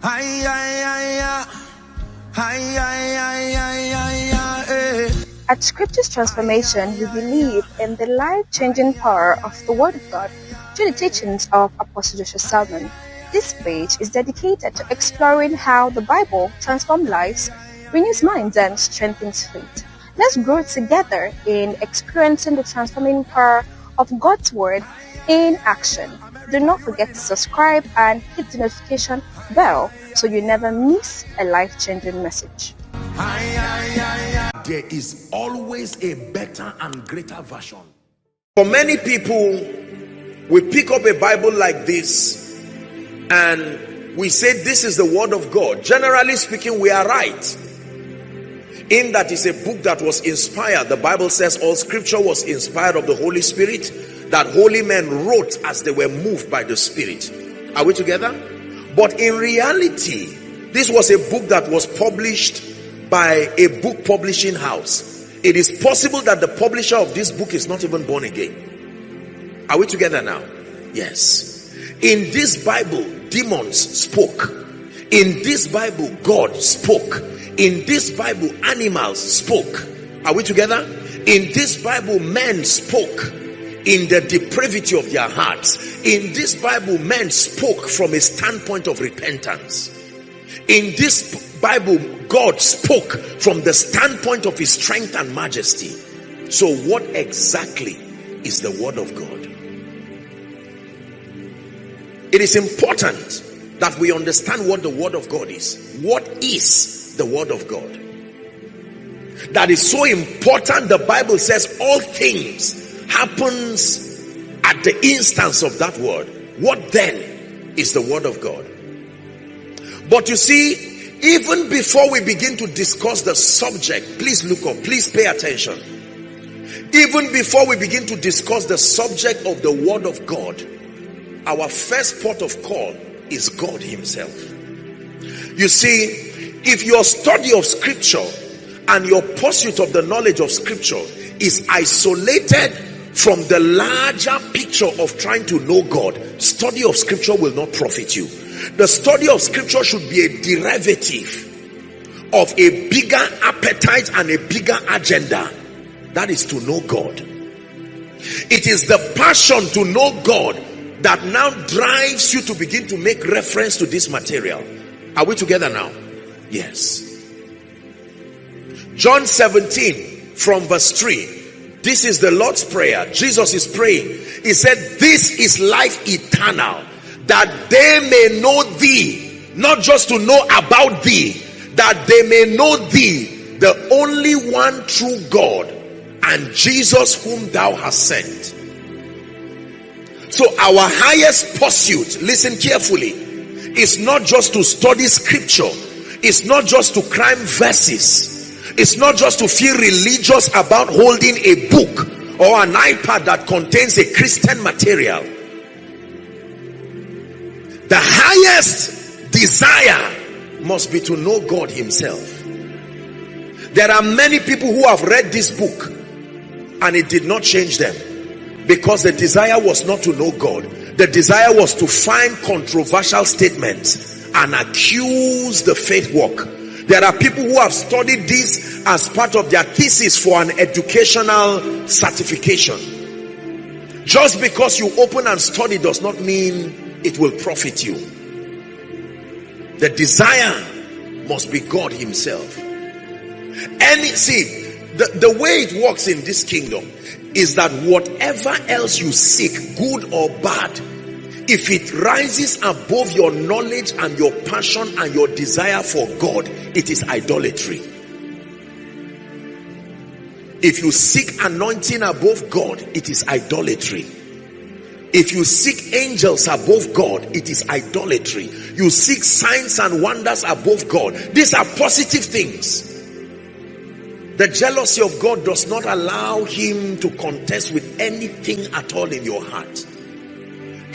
At Scripture's Transformation, we believe in the life-changing power of the Word of God through the teachings of Apostle Joshua Selman. This page is dedicated to exploring how the Bible transforms lives, renews minds, and strengthens faith. Let's grow together in experiencing the transforming power of God's Word in action. Do not forget to subscribe and hit the notification bell so you never miss a life-changing message. There is always a better and greater version. For many people, we pick up a Bible like this and we say this is the Word of God. Generally speaking, we are right. In that is a book that was inspired. The Bible says all scripture was inspired of the Holy Spirit, that holy men wrote as they were moved by the Spirit. Are we together? But in reality, this was a book that was published by a book publishing house. It is possible that the publisher of this book is not even born again. Are we together now? Yes. In this Bible, demons spoke. In this Bible, God spoke. In this Bible, animals spoke. Are we together? In this Bible, men spoke in the depravity of their hearts. In this Bible, men spoke from a standpoint of repentance. In this Bible, God spoke from the standpoint of his strength and majesty. So what exactly is the Word of God? It is important that we understand what the Word of God is. What is the Word of God? That is so important. The Bible says all things happens at the instance of that word. What then is the Word of God? But you see, even before we begin to discuss the subject, please look up, please pay attention. Even before we begin to discuss the subject of the Word of God, our first port of call is God himself. You see, if your study of scripture and your pursuit of the knowledge of scripture is isolated from the larger picture of trying to know God, study of scripture will not profit you. The study of scripture should be a derivative of a bigger appetite and a bigger agenda. That is to know God. It is the passion to know God that now drives you to begin to make reference to this material. Are we together now? Yes. John 17 from verse 3. This is the Lord's Prayer. Jesus is praying. He said, this is life eternal, that they may know thee, not just to know about thee, that they may know thee, the only one true God, and Jesus whom thou hast sent. So our highest pursuit, listen carefully, is not just to study scripture. It's not just to cram verses. It's not just to feel religious about holding a book or an iPad that contains a Christian material. The highest desire must be to know God himself. There are many people who have read this book and it did not change them, because the desire was not to know God. The desire was to find controversial statements and accuse the faith work. There are people who have studied this as part of their thesis for an educational certification. Just because you open and study does not mean it will profit you. The desire must be God himself. The way it works in this kingdom is that whatever else you seek, good or bad, if it rises above your knowledge and your passion and your desire for God, it is idolatry. If you seek anointing above God, it is idolatry. If you seek angels above God, it is idolatry. You seek signs and wonders above God. These are positive things. The jealousy of God does not allow him to contest with anything at all in your heart.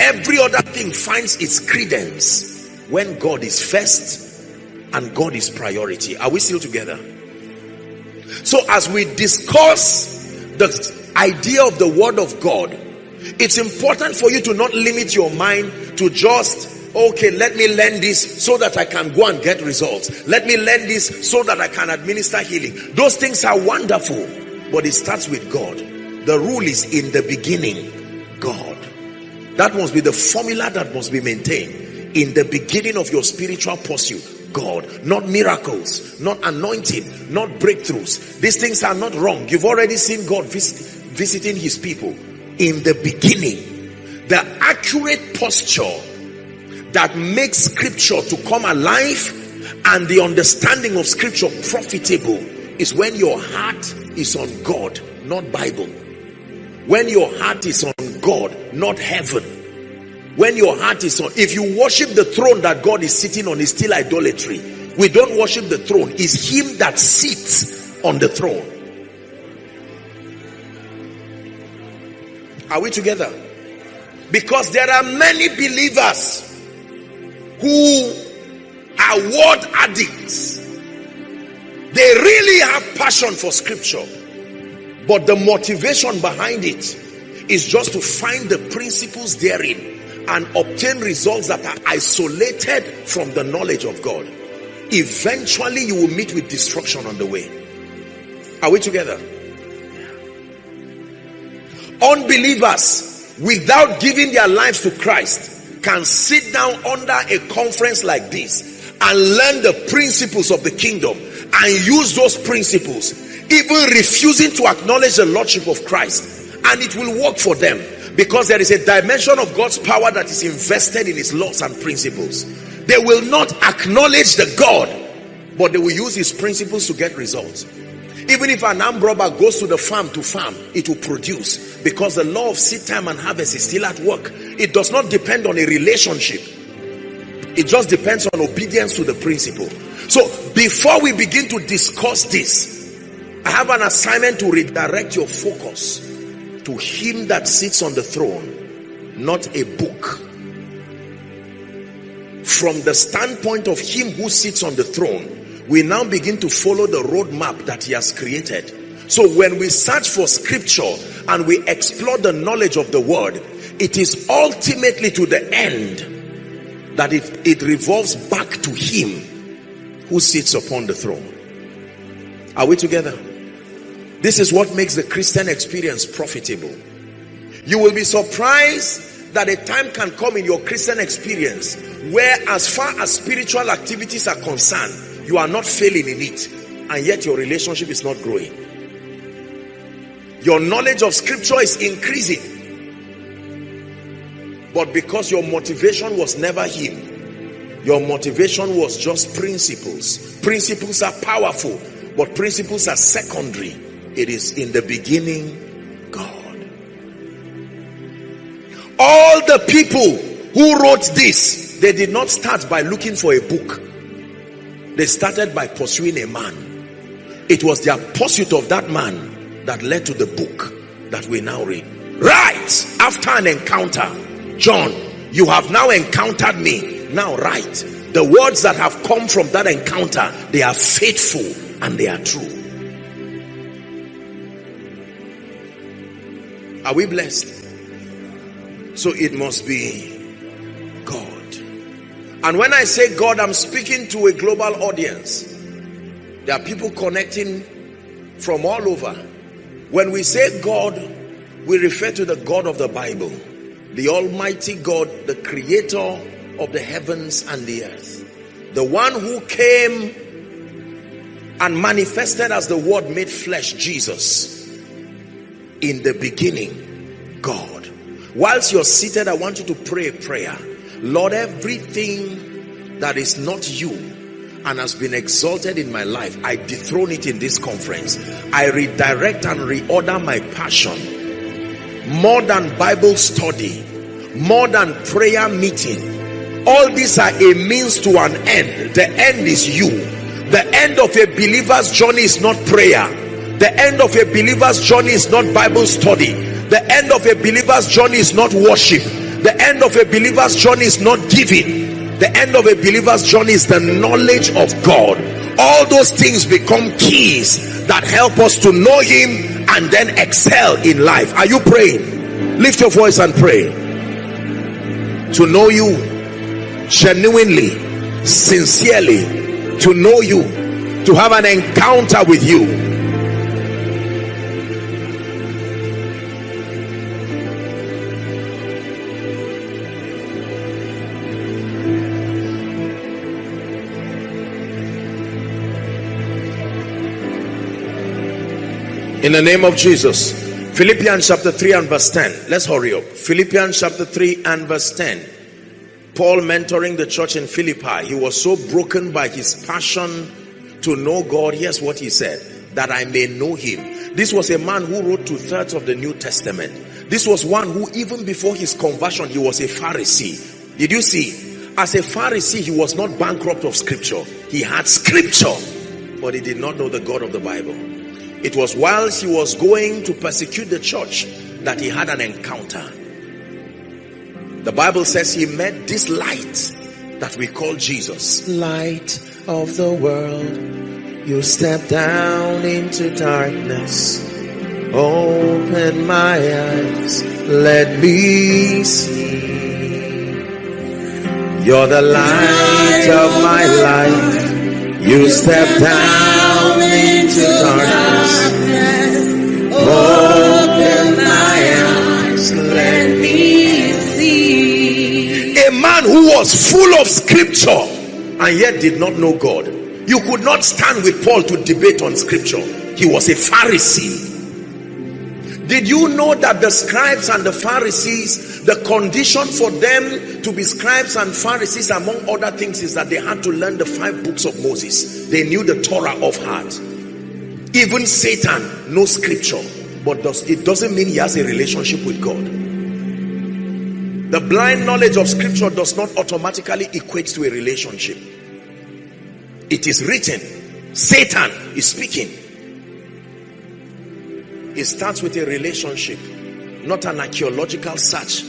Every other thing finds its credence when God is first and God is priority. Are we still together? So as we discuss the idea of the Word of God, it's important for you to not limit your mind to just okay, let me learn this so that I can go and get results. Let me learn this so that I can administer healing. Those things are wonderful, but it starts with God. The rule is in the beginning, God. That must be the formula that must be maintained. In the beginning of your spiritual pursuit, God. Not miracles, not anointing, not breakthroughs. These things are not wrong. You've already seen God visiting his people. In the beginning, the accurate posture that makes scripture to come alive and the understanding of scripture profitable is when your heart is on God, not Bible. When your heart is on God, not heaven. When your heart is on, if you worship the throne that God is sitting on, is still idolatry. We don't worship the throne. It's him that sits on the throne. Are we together? Because there are many believers who are word addicts. They really have passion for scripture, but the motivation behind it is just to find the principles therein and obtain results that are isolated from the knowledge of God. Eventually you will meet with destruction on the way. Are we together? Unbelievers, without giving their lives to Christ, can sit down under a conference like this and learn the principles of the kingdom and use those principles, even refusing to acknowledge the lordship of Christ, and it will work for them. Because there is a dimension of God's power that is invested in his laws and principles. They will not acknowledge the God, but they will use his principles to get results. Even if an armed robber goes to the farm to farm, it will produce, because the law of seed time and harvest is still at work. It does not depend on a relationship. It just depends on obedience to the principle. So before we begin to discuss this, I have an assignment to redirect your focus to him that sits on the throne, not a book. From the standpoint of him who sits on the throne, we now begin to follow the roadmap that he has created. So when we search for scripture and we explore the knowledge of the word, it is ultimately to the end that it revolves back to him who sits upon the throne. Are we together? This is what makes the Christian experience profitable. You will be surprised that a time can come in your Christian experience where, as far as spiritual activities are concerned, you are not failing in it, and yet your relationship is not growing. Your knowledge of scripture is increasing, but because your motivation was never him, your motivation was just principles. Principles are powerful, but principles are secondary. It is in the beginning, God. All the people who wrote this, they did not start by looking for a book. They started by pursuing a man. It was their pursuit of that man that led to the book that we now read. Right after an encounter, John, you have now encountered me. Now write. The words that have come from that encounter, they are faithful and they are true. Are we blessed? So it must be God. And when I say God, I'm speaking to a global audience. There are people connecting from all over. When we say God, we refer to the God of the Bible, the Almighty God, the creator of the heavens and the earth, the one who came and manifested as the Word made flesh, Jesus. In the beginning, God. Whilst you're seated, I want you to pray a prayer. Lord, everything that is not you and has been exalted in my life, I dethrone it in this conference. I redirect and reorder my passion. More than Bible study, more than prayer meeting, all these are a means to an end. The end is you. The end of a believer's journey is not prayer. The end of a believer's journey is not Bible study. The end of a believer's journey is not worship. The end of a believer's journey is not giving. The end of a believer's journey is the knowledge of God. All those things become keys that help us to know him and then excel in life. Are you praying? Lift your voice and pray. To know you genuinely, sincerely, to know you, to have an encounter with you. In the name of Jesus. Philippians chapter 3 and verse 10. Let's hurry up. Philippians chapter 3 and verse 10. Paul mentoring the church in Philippi. He was so broken by his passion to know God. Here's what he said: that I may know him. This was a man who wrote 2/3 of the New Testament. This was one who, even before his conversion, he was a Pharisee. Did you see? As a Pharisee, he was not bankrupt of scripture. He had scripture, but he did not know the God of the Bible. It was whilst he was going to persecute the church that he had an encounter. The Bible says he met this light that we call Jesus. Light of the world, you step down into darkness. Open my eyes, let me see. You're the light of my life. You step down into darkness. Open my eyes, let me see. A man who was full of scripture and yet did not know God. You could not stand with Paul to debate on scripture. He was a Pharisee. Did you know that the scribes and the Pharisees, the condition for them to be scribes and Pharisees, among other things, is that they had to learn the 5 books of Moses. They knew the Torah of heart. Even Satan knows scripture, but it doesn't mean he has a relationship with God. The blind knowledge of scripture does not automatically equate to a relationship. It is written. Satan is speaking. It starts with a relationship, not an archaeological search,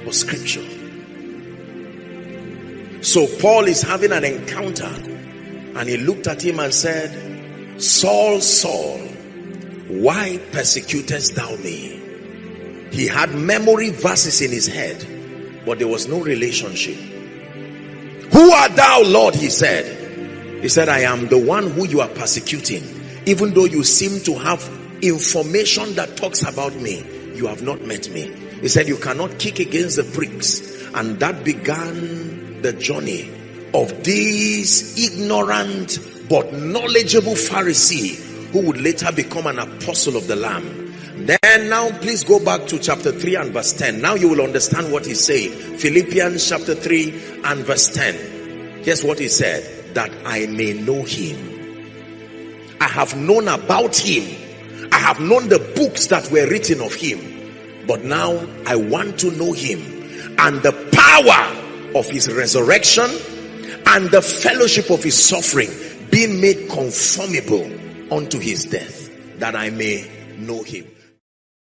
but scripture. So Paul is having an encounter, and he looked at him and said, Saul, Saul, why persecutest thou me? He had memory verses in his head, but there was no relationship. Who art thou, Lord? He said. He said, I am the one who you are persecuting. Even though you seem to have information that talks about me, you have not met me. He said, you cannot kick against the pricks. And that began the journey of this ignorant but knowledgeable Pharisee who would later become an apostle of the Lamb. Then now please go back to chapter 3 and verse 10. Now you will understand what he's saying. Philippians chapter 3 and verse 10. Here's what he said: that I may know him. I have known about him. I have known the books that were written of him. But now I want to know him and the power of his resurrection and the fellowship of his suffering, being made conformable unto his death, that I may know him.